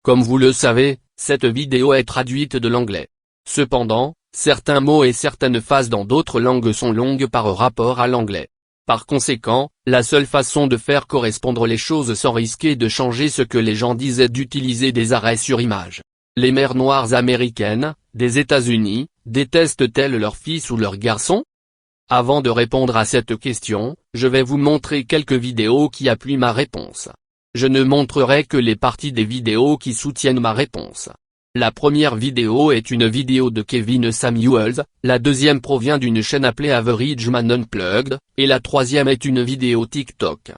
Comme vous le savez, cette vidéo est traduite de l'anglais. Cependant, certains mots et certaines phrases dans d'autres langues sont longues par rapport à l'anglais. Par conséquent, la seule façon de faire correspondre les choses sans risquer de changer ce que les gens disent est d'utiliser des arrêts sur image. Les mères noires américaines, des États-Unis, détestent-elles leurs fils ou leurs garçons? Avant de répondre à cette question, je vais vous montrer quelques vidéos qui appuient ma réponse. Je ne montrerai que les parties des vidéos qui soutiennent ma réponse. La première vidéo est une vidéo de Kevin Samuels, la deuxième provient d'une chaîne appelée Average Man Unplugged, et la troisième est une vidéo TikTok.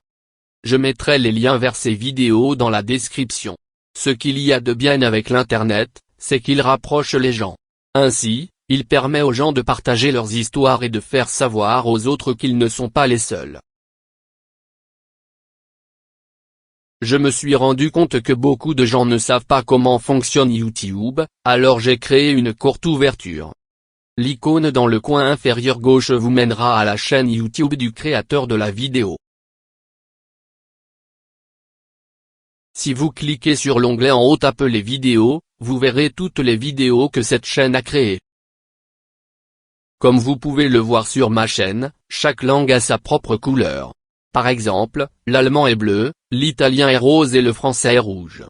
Je mettrai les liens vers ces vidéos dans la description. Ce qu'il y a de bien avec l'Internet, c'est qu'il rapproche les gens. Ainsi, il permet aux gens de partager leurs histoires et de faire savoir aux autres qu'ils ne sont pas les seuls. Je me suis rendu compte que beaucoup de gens ne savent pas comment fonctionne YouTube, alors j'ai créé une courte ouverture. L'icône dans le coin inférieur gauche vous mènera à la chaîne YouTube du créateur de la vidéo. Si vous cliquez sur l'onglet en haut appelé vidéos, vous verrez toutes les vidéos que cette chaîne a créées. Comme vous pouvez le voir sur ma chaîne, chaque langue a sa propre couleur. Par exemple, l'allemand est bleu, l'italien est rose et le français est rouge.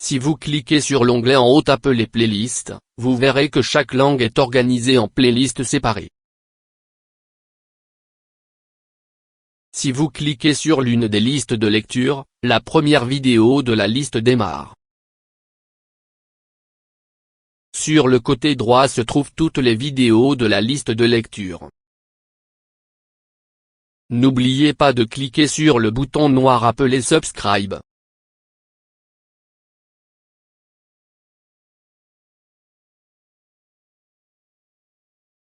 Si vous cliquez sur l'onglet en haut appelé playlist, vous verrez que chaque langue est organisée en playlists séparées. Si vous cliquez sur l'une des listes de lecture, la première vidéo de la liste démarre. Sur le côté droit se trouvent toutes les vidéos de la liste de lecture. N'oubliez pas de cliquer sur le bouton noir appelé Subscribe.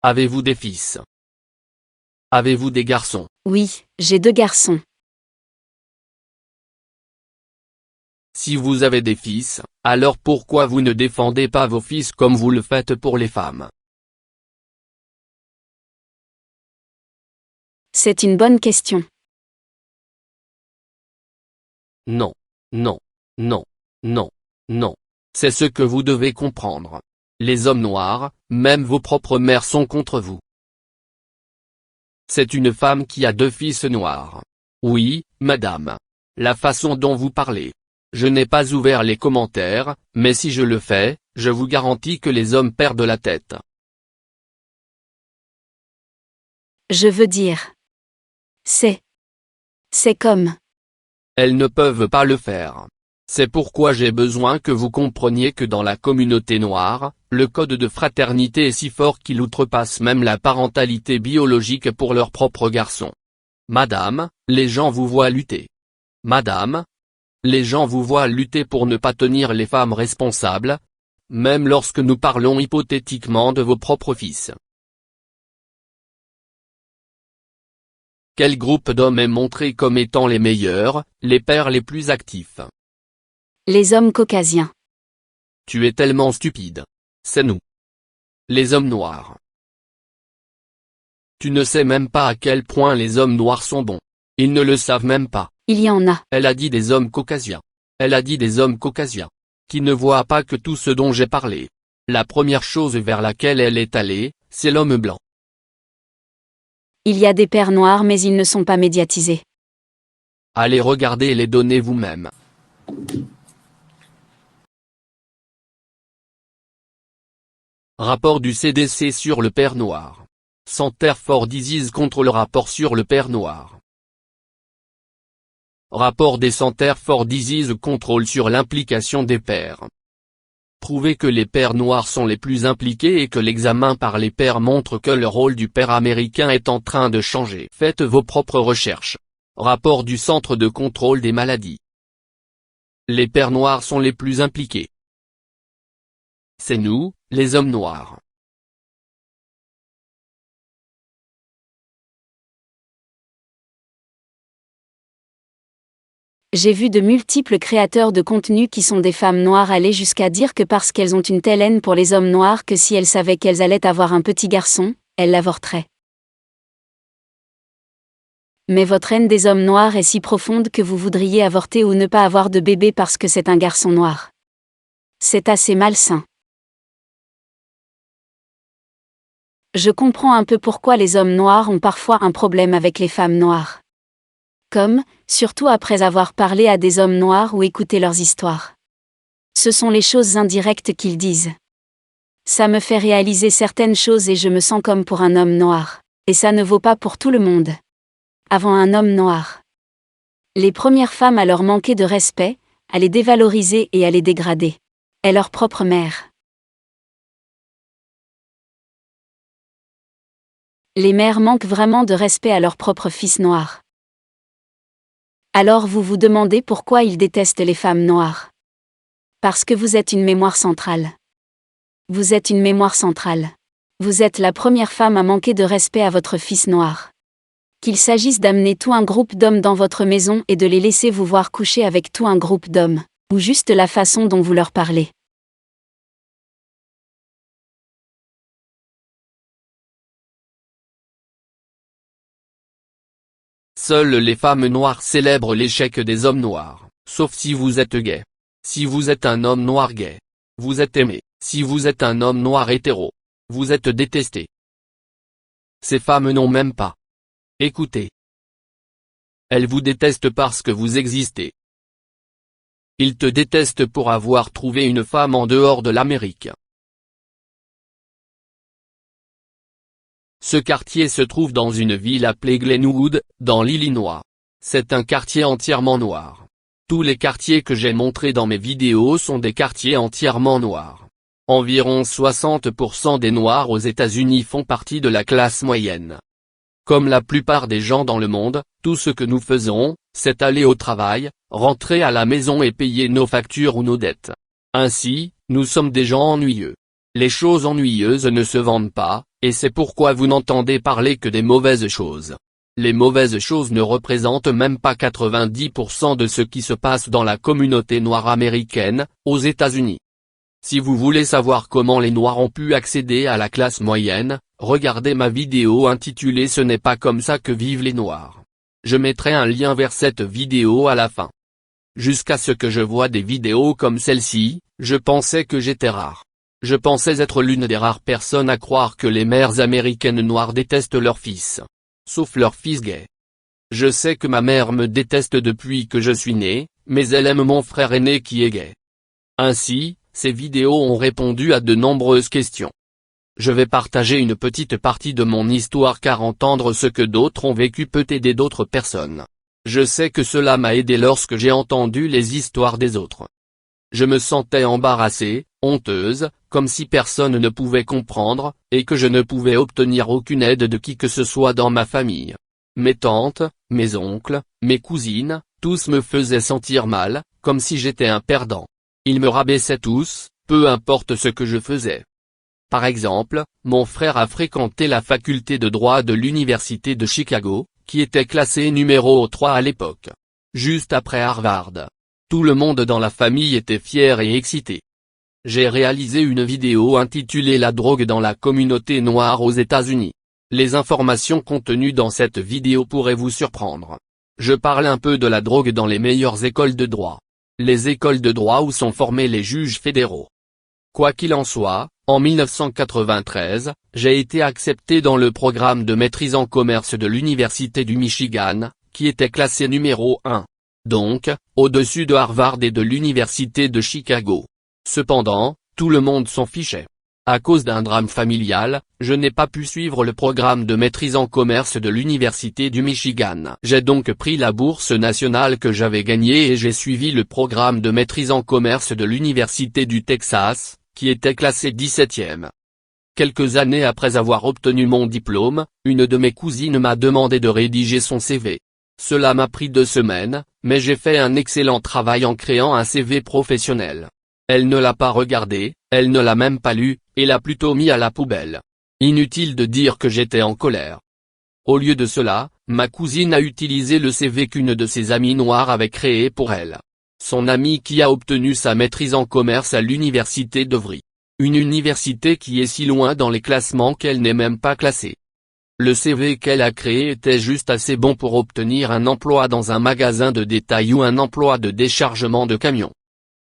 Avez-vous des fils? Avez-vous des garçons? Oui, j'ai 2 garçons. Si vous avez des fils, alors pourquoi vous ne défendez pas vos fils comme vous le faites pour les femmes? C'est une bonne question. Non, non, non, non, non. C'est ce que vous devez comprendre. Les hommes noirs, même vos propres mères sont contre vous. C'est une femme qui a 2 fils noirs. Oui, madame. La façon dont vous parlez. Je n'ai pas ouvert les commentaires, mais si je le fais, je vous garantis que les hommes perdent la tête. Je veux dire. C'est comme. Elles ne peuvent pas le faire. C'est pourquoi j'ai besoin que vous compreniez que dans la communauté noire, le code de fraternité est si fort qu'il outrepasse même la parentalité biologique pour leurs propres garçons. Madame, les gens vous voient lutter. Madame, les gens vous voient lutter pour ne pas tenir les femmes responsables, même lorsque nous parlons hypothétiquement de vos propres fils. Quel groupe d'hommes est montré comme étant les meilleurs, les pères les plus actifs? Les hommes caucasiens. Tu es tellement stupide. C'est nous. Les hommes noirs. Tu ne sais même pas à quel point les hommes noirs sont bons. Ils ne le savent même pas. Il y en a. Elle a dit des hommes caucasiens. Elle a dit des hommes caucasiens. Qui ne voient pas que tout ce dont j'ai parlé. La première chose vers laquelle elle est allée, c'est l'homme blanc. Il y a des pères noirs mais ils ne sont pas médiatisés. Allez regarder les données vous-même. Rapport du CDC sur le père noir. Center for Disease contre le rapport sur le père noir. Rapport des Center for Disease Control sur l'implication des pères. Prouver que les pères noirs sont les plus impliqués et que l'examen par les pères montre que le rôle du père américain est en train de changer. Faites vos propres recherches. Rapport du Centre de contrôle des maladies. Les pères noirs sont les plus impliqués. C'est nous, les hommes noirs. J'ai vu de multiples créateurs de contenu qui sont des femmes noires aller jusqu'à dire que parce qu'elles ont une telle haine pour les hommes noirs que si elles savaient qu'elles allaient avoir un petit garçon, elles l'avorteraient. Mais votre haine des hommes noirs est si profonde que vous voudriez avorter ou ne pas avoir de bébé parce que c'est un garçon noir. C'est assez malsain. Je comprends un peu pourquoi les hommes noirs ont parfois un problème avec les femmes noires. Comme, surtout après avoir parlé à des hommes noirs ou écouté leurs histoires. Ce sont les choses indirectes qu'ils disent. Ça me fait réaliser certaines choses et je me sens comme pour un homme noir. Et ça ne vaut pas pour tout le monde. Avant un homme noir. Les premières femmes à leur manquer de respect, à les dévaloriser et à les dégrader. Est leur propre mère. Les mères manquent vraiment de respect à leur propre fils noir. Alors vous vous demandez pourquoi ils détestent les femmes noires. Parce que vous êtes une mémoire centrale. Vous êtes une mémoire centrale. Vous êtes la première femme à manquer de respect à votre fils noir. Qu'il s'agisse d'amener tout un groupe d'hommes dans votre maison et de les laisser vous voir coucher avec tout un groupe d'hommes, ou juste la façon dont vous leur parlez. Seules les femmes noires célèbrent l'échec des hommes noirs, sauf si vous êtes gay. Si vous êtes un homme noir gay, vous êtes aimé. Si vous êtes un homme noir hétéro, vous êtes détesté. Ces femmes n'ont même pas. Écoutez. Elles vous détestent parce que vous existez. Ils te détestent pour avoir trouvé une femme en dehors de l'Amérique. Ce quartier se trouve dans une ville appelée Glenwood, dans l'Illinois. C'est un quartier entièrement noir. Tous les quartiers que j'ai montrés dans mes vidéos sont des quartiers entièrement noirs. Environ 60% des Noirs aux États-Unis font partie de la classe moyenne. Comme la plupart des gens dans le monde, tout ce que nous faisons, c'est aller au travail, rentrer à la maison et payer nos factures ou nos dettes. Ainsi, nous sommes des gens ennuyeux. Les choses ennuyeuses ne se vendent pas, et c'est pourquoi vous n'entendez parler que des mauvaises choses. Les mauvaises choses ne représentent même pas 90% de ce qui se passe dans la communauté noire américaine, aux États-Unis. Si vous voulez savoir comment les Noirs ont pu accéder à la classe moyenne, regardez ma vidéo intitulée « Ce n'est pas comme ça que vivent les Noirs ». Je mettrai un lien vers cette vidéo à la fin. Jusqu'à ce que je voie des vidéos comme celle-ci, je pensais que j'étais rare. Je pensais être l'une des rares personnes à croire que les mères américaines noires détestent leurs fils. Sauf leurs fils gays. Je sais que ma mère me déteste depuis que je suis né, mais elle aime mon frère aîné qui est gay. Ainsi, ces vidéos ont répondu à de nombreuses questions. Je vais partager une petite partie de mon histoire car entendre ce que d'autres ont vécu peut aider d'autres personnes. Je sais que cela m'a aidé lorsque j'ai entendu les histoires des autres. Je me sentais embarrassée, honteuse, comme si personne ne pouvait comprendre, et que je ne pouvais obtenir aucune aide de qui que ce soit dans ma famille. Mes tantes, mes oncles, mes cousines, tous me faisaient sentir mal, comme si j'étais un perdant. Ils me rabaissaient tous, peu importe ce que je faisais. Par exemple, mon frère a fréquenté la faculté de droit de l'université de Chicago, qui était classée numéro 3 à l'époque. Juste après Harvard. Tout le monde dans la famille était fier et excité. J'ai réalisé une vidéo intitulée « La drogue dans la communauté noire aux États-Unis ». Les informations contenues dans cette vidéo pourraient vous surprendre. Je parle un peu de la drogue dans les meilleures écoles de droit. Les écoles de droit où sont formés les juges fédéraux. Quoi qu'il en soit, en 1993, j'ai été accepté dans le programme de maîtrise en commerce de l'Université du Michigan, qui était classé numéro 1. Donc, au-dessus de Harvard et de l'Université de Chicago. Cependant, tout le monde s'en fichait. À cause d'un drame familial, je n'ai pas pu suivre le programme de maîtrise en commerce de l'Université du Michigan. J'ai donc pris la bourse nationale que j'avais gagnée et j'ai suivi le programme de maîtrise en commerce de l'Université du Texas, qui était classé 17e. Quelques années après avoir obtenu mon diplôme, une de mes cousines m'a demandé de rédiger son CV. Cela m'a pris 2 semaines, mais j'ai fait un excellent travail en créant un CV professionnel. Elle ne l'a pas regardé, elle ne l'a même pas lu, et l'a plutôt mis à la poubelle. Inutile de dire que j'étais en colère. Au lieu de cela, ma cousine a utilisé le CV qu'une de ses amies noires avait créé pour elle. Son amie qui a obtenu sa maîtrise en commerce à l'université d'Ouvry. Une université qui est si loin dans les classements qu'elle n'est même pas classée. Le CV qu'elle a créé était juste assez bon pour obtenir un emploi dans un magasin de détail ou un emploi de déchargement de camion.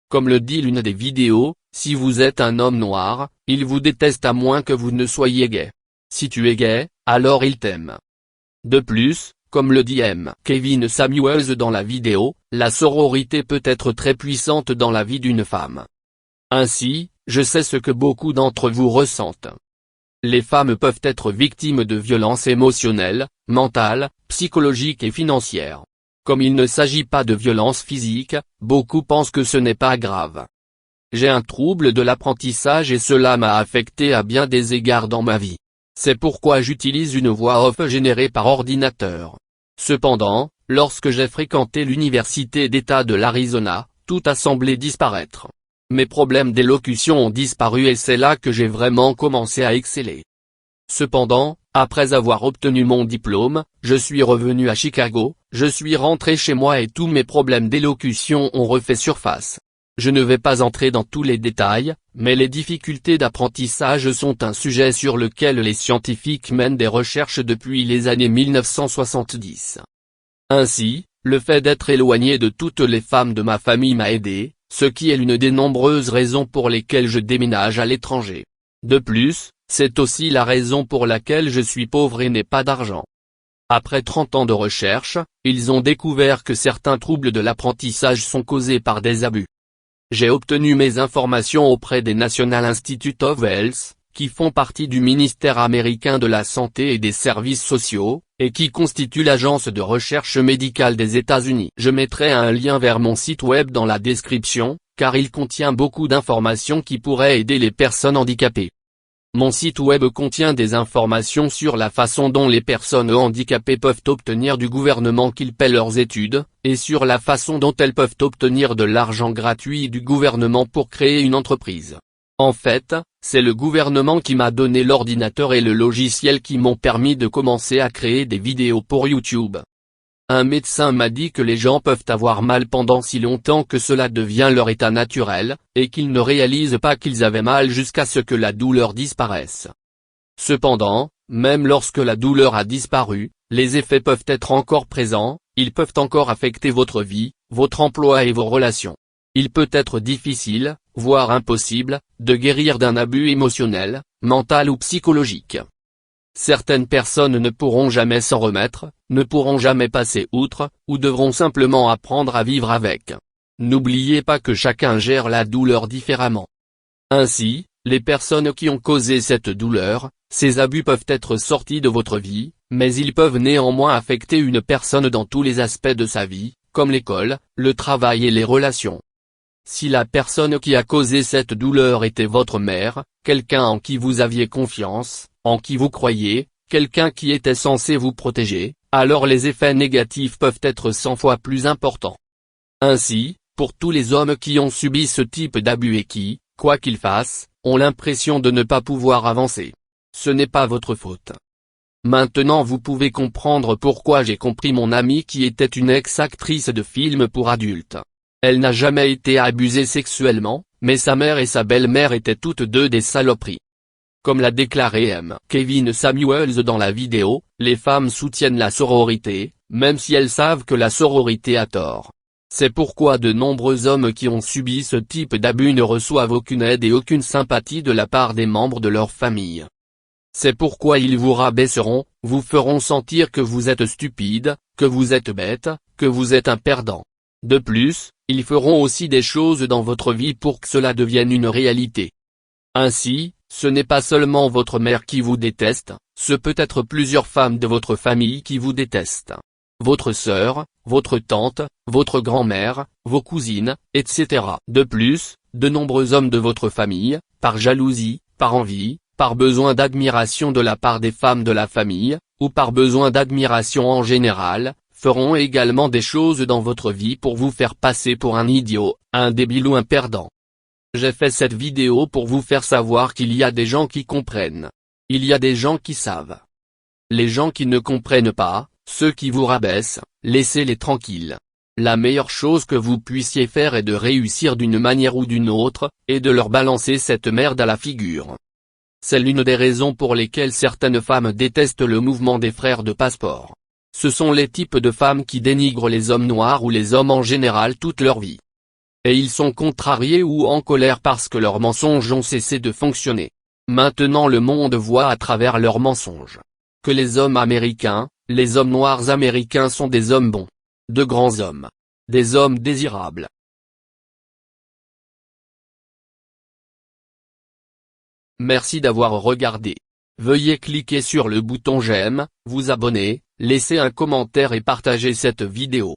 Comme le dit l'une des vidéos, si vous êtes un homme noir, il vous déteste à moins que vous ne soyez gay. Si tu es gay, alors il t'aime. De plus, comme le dit Kevin Samuels dans la vidéo, la sororité peut être très puissante dans la vie d'une femme. Ainsi, je sais ce que beaucoup d'entre vous ressentent. Les femmes peuvent être victimes de violences émotionnelles, mentales, psychologiques et financières. Comme il ne s'agit pas de violence physique, beaucoup pensent que ce n'est pas grave. J'ai un trouble de l'apprentissage et cela m'a affecté à bien des égards dans ma vie. C'est pourquoi j'utilise une voix off générée par ordinateur. Cependant, lorsque j'ai fréquenté l'université d'État de l'Arizona, tout a semblé disparaître. Mes problèmes d'élocution ont disparu et c'est là que j'ai vraiment commencé à exceller. Cependant, après avoir obtenu mon diplôme, je suis revenu à Chicago, je suis rentré chez moi et tous mes problèmes d'élocution ont refait surface. Je ne vais pas entrer dans tous les détails, mais les difficultés d'apprentissage sont un sujet sur lequel les scientifiques mènent des recherches depuis les années 1970. Ainsi, le fait d'être éloigné de toutes les femmes de ma famille m'a aidé, ce qui est l'une des nombreuses raisons pour lesquelles je déménage à l'étranger. De plus, c'est aussi la raison pour laquelle je suis pauvre et n'ai pas d'argent. Après 30 ans de recherche, ils ont découvert que certains troubles de l'apprentissage sont causés par des abus. J'ai obtenu mes informations auprès des National Institutes of Health, qui font partie du ministère américain de la Santé et des Services sociaux, et qui constitue l'agence de recherche médicale des États-Unis. Je mettrai un lien vers mon site web dans la description, car il contient beaucoup d'informations qui pourraient aider les personnes handicapées. Mon site web contient des informations sur la façon dont les personnes handicapées peuvent obtenir du gouvernement qu'ils paient leurs études, et sur la façon dont elles peuvent obtenir de l'argent gratuit du gouvernement pour créer une entreprise. En fait, c'est le gouvernement qui m'a donné l'ordinateur et le logiciel qui m'ont permis de commencer à créer des vidéos pour YouTube. Un médecin m'a dit que les gens peuvent avoir mal pendant si longtemps que cela devient leur état naturel, et qu'ils ne réalisent pas qu'ils avaient mal jusqu'à ce que la douleur disparaisse. Cependant, même lorsque la douleur a disparu, les effets peuvent être encore présents, ils peuvent encore affecter votre vie, votre emploi et vos relations. Il peut être difficile, voire impossible, de guérir d'un abus émotionnel, mental ou psychologique. Certaines personnes ne pourront jamais s'en remettre, ne pourront jamais passer outre, ou devront simplement apprendre à vivre avec. N'oubliez pas que chacun gère la douleur différemment. Ainsi, les personnes qui ont causé cette douleur, ces abus peuvent être sortis de votre vie, mais ils peuvent néanmoins affecter une personne dans tous les aspects de sa vie, comme l'école, le travail et les relations. Si la personne qui a causé cette douleur était votre mère, quelqu'un en qui vous aviez confiance, en qui vous croyez, quelqu'un qui était censé vous protéger, alors les effets négatifs peuvent être 100 fois plus importants. Ainsi, pour tous les hommes qui ont subi ce type d'abus et qui, quoi qu'ils fassent, ont l'impression de ne pas pouvoir avancer. Ce n'est pas votre faute. Maintenant vous pouvez comprendre pourquoi j'ai compris mon amie qui était une ex-actrice de films pour adultes. Elle n'a jamais été abusée sexuellement, mais sa mère et sa belle-mère étaient toutes deux des saloperies. Comme l'a déclaré Kevin Samuels dans la vidéo, les femmes soutiennent la sororité, même si elles savent que la sororité a tort. C'est pourquoi de nombreux hommes qui ont subi ce type d'abus ne reçoivent aucune aide et aucune sympathie de la part des membres de leur famille. C'est pourquoi ils vous rabaisseront, vous feront sentir que vous êtes stupide, que vous êtes bête, que vous êtes un perdant. De plus, ils feront aussi des choses dans votre vie pour que cela devienne une réalité. Ainsi, ce n'est pas seulement votre mère qui vous déteste, ce peut être plusieurs femmes de votre famille qui vous détestent. Votre sœur, votre tante, votre grand-mère, vos cousines, etc. De plus, de nombreux hommes de votre famille, par jalousie, par envie, par besoin d'admiration de la part des femmes de la famille, ou par besoin d'admiration en général, feront également des choses dans votre vie pour vous faire passer pour un idiot, un débile ou un perdant. J'ai fait cette vidéo pour vous faire savoir qu'il y a des gens qui comprennent. Il y a des gens qui savent. Les gens qui ne comprennent pas, ceux qui vous rabaissent, laissez-les tranquilles. La meilleure chose que vous puissiez faire est de réussir d'une manière ou d'une autre, et de leur balancer cette merde à la figure. C'est l'une des raisons pour lesquelles certaines femmes détestent le mouvement des frères de passeport. Ce sont les types de femmes qui dénigrent les hommes noirs ou les hommes en général toute leur vie. Et ils sont contrariés ou en colère parce que leurs mensonges ont cessé de fonctionner. Maintenant le monde voit à travers leurs mensonges que les hommes américains, les hommes noirs américains sont des hommes bons. De grands hommes. Des hommes désirables. Merci d'avoir regardé. Veuillez cliquer sur le bouton j'aime, vous abonner, laisser un commentaire et partager cette vidéo.